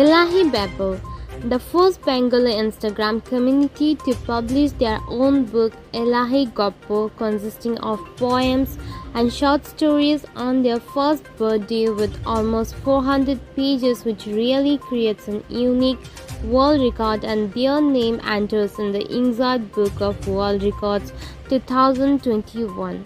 Elahi Babble, the first Bengali Instagram community to publish their own book Elahi Goppo, consisting of poems and short stories on their first birthday with almost 400 pages, which really creates an unique world record, and their name enters in the Inzad Book of World Records 2021.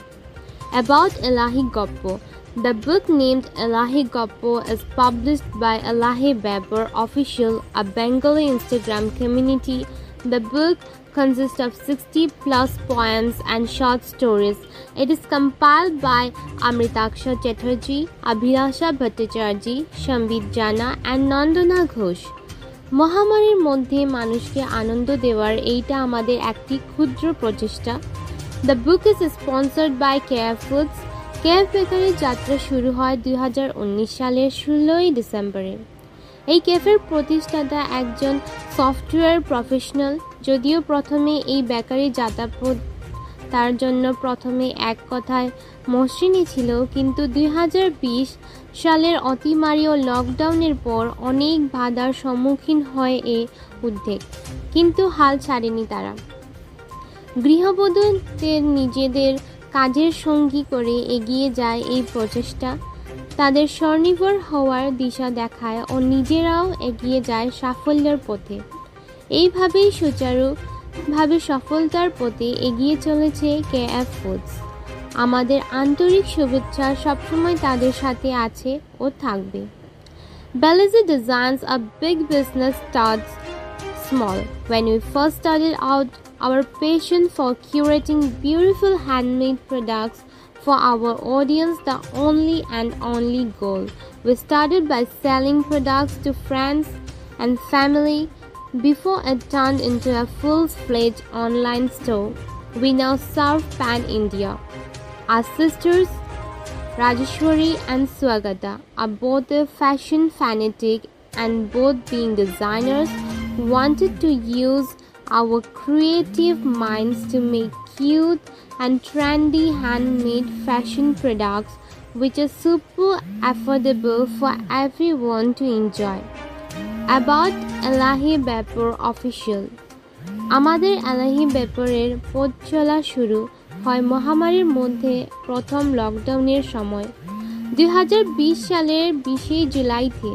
About Elahi Goppo. The book named Elahi Goppo is published by Elahi Babble Official, a Bengali Instagram community. The book consists of 60 plus poems and short stories. It is compiled by Amritaksha Chatterjee, Abhilasha Bhattacharjee, Shambit Jana and Nandana Ghosh. মহামারীর মধ্যে মানুষকে আনন্দ দেওয়ার এইটা আমাদের একটি ক্ষুদ্র প্রচেষ্টা। The book is sponsored by KF Foods. KF বেকারির যাত্রা শুরু হয় 2019 সালের 16 ডিসেম্বরে। এই ক্যাফের প্রতিষ্ঠাতা একজন সফটওয়্যার প্রফেশনাল। যদিও প্রথমে এই বেকারি যাত্রাপথ তার জন্য প্রথমে এক কথায় মসৃণই ছিল, কিন্তু 2020 সালের অতিমারী ও লকডাউনের পর অনেক বাধার সম্মুখীন হয় এই উদ্যোগ, কিন্তু হাল ছাড়েনি তারা। গৃহবধূদের নিজেদের কাজের সঙ্গী করে এগিয়ে যায় এই প্রচেষ্টা, তাদের স্বনির্ভর হওয়ার দিশা দেখায় ও নিজেরাও এগিয়ে যায় সাফল্যের পথে। এইভাবেই সুচারুভাবে সফলতার পথে এগিয়ে চলেছে KF Foods। আমাদের আন্তরিক শুভেচ্ছা সবসময় তাদের সাথে আছে ও থাকবে। Belize Designs, a big business starts small. When we first started out, our passion for curating beautiful handmade products for our audience the only goal. We started by selling products to friends and family before it turned into a full-fledged online store. We now serve pan-India. Our sisters, Rajeshwari and Swagata, are both a fashion fanatic, and both being designers, wanted to use our creative minds to make cute and trendy handmade fashion products which are super affordable for everyone to enjoy. About Elahi Babble Official. আমাদের Elahi Babble-এর পথ চলা শুরু হয় মহামারীর মধ্যে প্রথম লকডাউনের সময় 2020 সালের 20 জুলাইতে।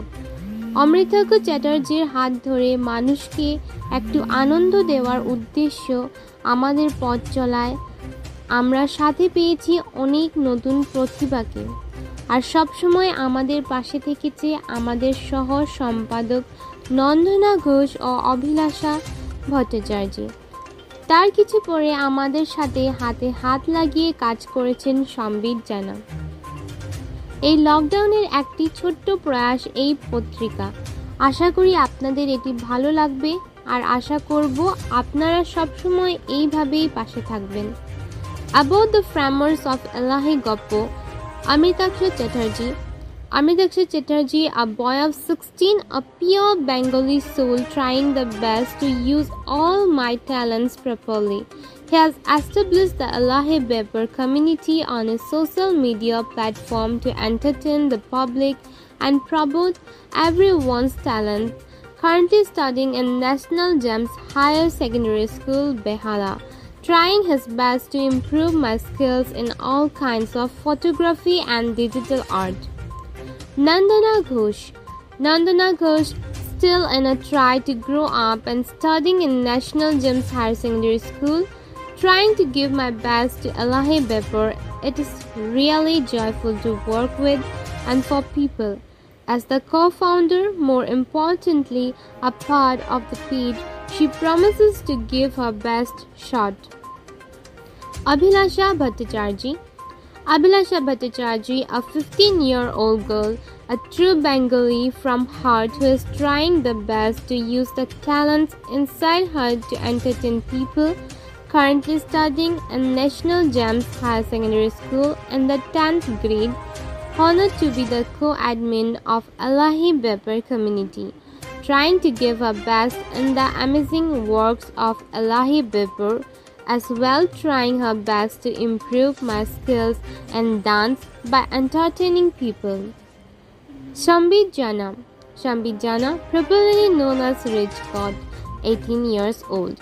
অমৃতাক্ষ চ্যাটার্জির হাত ধরে মানুষকে একটু আনন্দ দেওয়ার উদ্দেশ্য আমাদের পথ চলায় আমরা সাথে পেয়েছি অনেক নতুন প্রতিভাকে, আর সবসময় আমাদের পাশে থেকেছে আমাদের সহ সম্পাদক নন্দনা ঘোষ ও অভিলাষা ভট্টাচার্য। তার কিছু পরে আমাদের সাথে হাতে হাত লাগিয়ে কাজ করেছেন সম্বিত জানা। এই লকডাউনের একটি ছোট্ট প্রয়াস এই পত্রিকা। আশা করি আপনাদের এটি ভালো লাগবে, আর আশা করব আপনারা সবসময় এইভাবেই পাশে থাকবেন। About the framers of Elahi Goppo, Amritaksha Chatterjee. Amritaksha Chatterjee, a boy of 16, a pure Bengali soul trying the best to use all my talents properly. He has established the Elahi Babble community on a social media platform to entertain the public and promote everyone's talent. Currently studying in National Gems Higher Secondary School, Behala, trying his best to improve my skills in all kinds of photography and digital art. Nandana Ghosh. Nandana Ghosh, still in a try to grow up and studying in National Gems Higher Secondary School, trying to give my best to Elahi Babble. It is really joyful to work with and for people. As the co-founder, more importantly, a part of the page, she promises to give her best shot. Abhilasha Bhattacharjee. Abhilasha Bhattacharjee, a 15-year-old girl, a true Bengali from heart who is trying the best to use the talents inside her to entertain people, currently studying in National Gems Higher Secondary School in the 10th grade, honored to be the co-admin of Elahi Babble community, trying to give her best in the amazing works of Elahi Babble, as well trying her best to improve my skills in dance by entertaining people. Shambit Jana. Shambit Jana, popularly known as Rich God, 18 years old.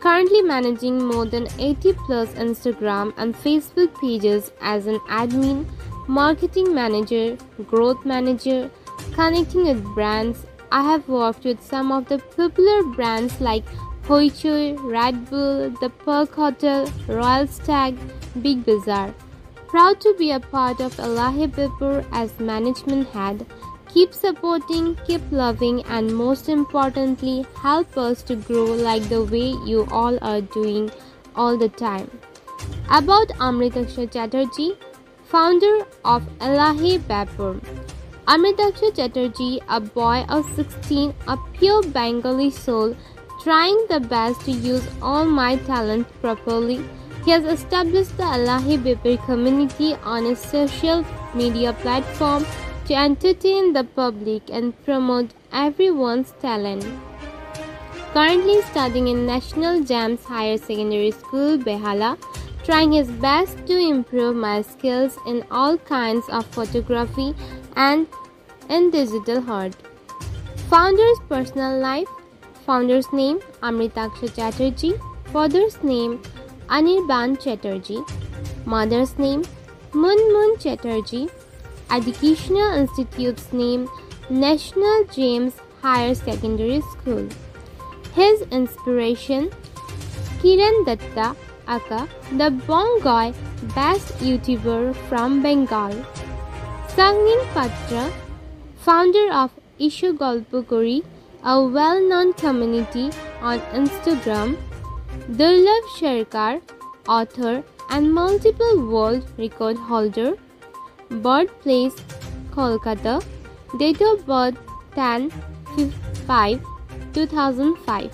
Currently managing more than 80 plus Instagram and Facebook pages as an admin, marketing manager, growth manager, connecting with brands. I have worked with some of the popular brands like Hoichoi, Red Bull, The Perk Hotel, Royal Stag, Big Bazaar. Proud to be a part of Elahi Bipur as management head. Keep supporting, keep loving, and most importantly, help us to grow like the way you all are doing all the time. About Amritaksha Chatterjee, founder of Elahi Bipur. Amritaksha Chatterjee, a boy of 16, a pure Bengali soul, trying the best to use all my talent properly. He has established the Elahi Bipur community on his social media platform to entertain the public and promote everyone's talent. Currently studying in National Gems Higher Secondary School, Behala, trying his best to improve my skills in all kinds of photography and in digital art. Founder's personal life. Founder's name Amritaksha Chatterjee. Father's name Anirban Chatterjee. Mother's name Munmun Chatterjee. Educational institute's name National James Higher Secondary School. His inspiration Kiran Datta Aka, the Bongoy best YouTuber from Bengal. Sangin Patra, founder of Ishu Golpukuri, a well-known community on Instagram. Durlabh Sharkar, author and multiple world record holder. Birthplace Kolkata. Date of birth 10/5/2005.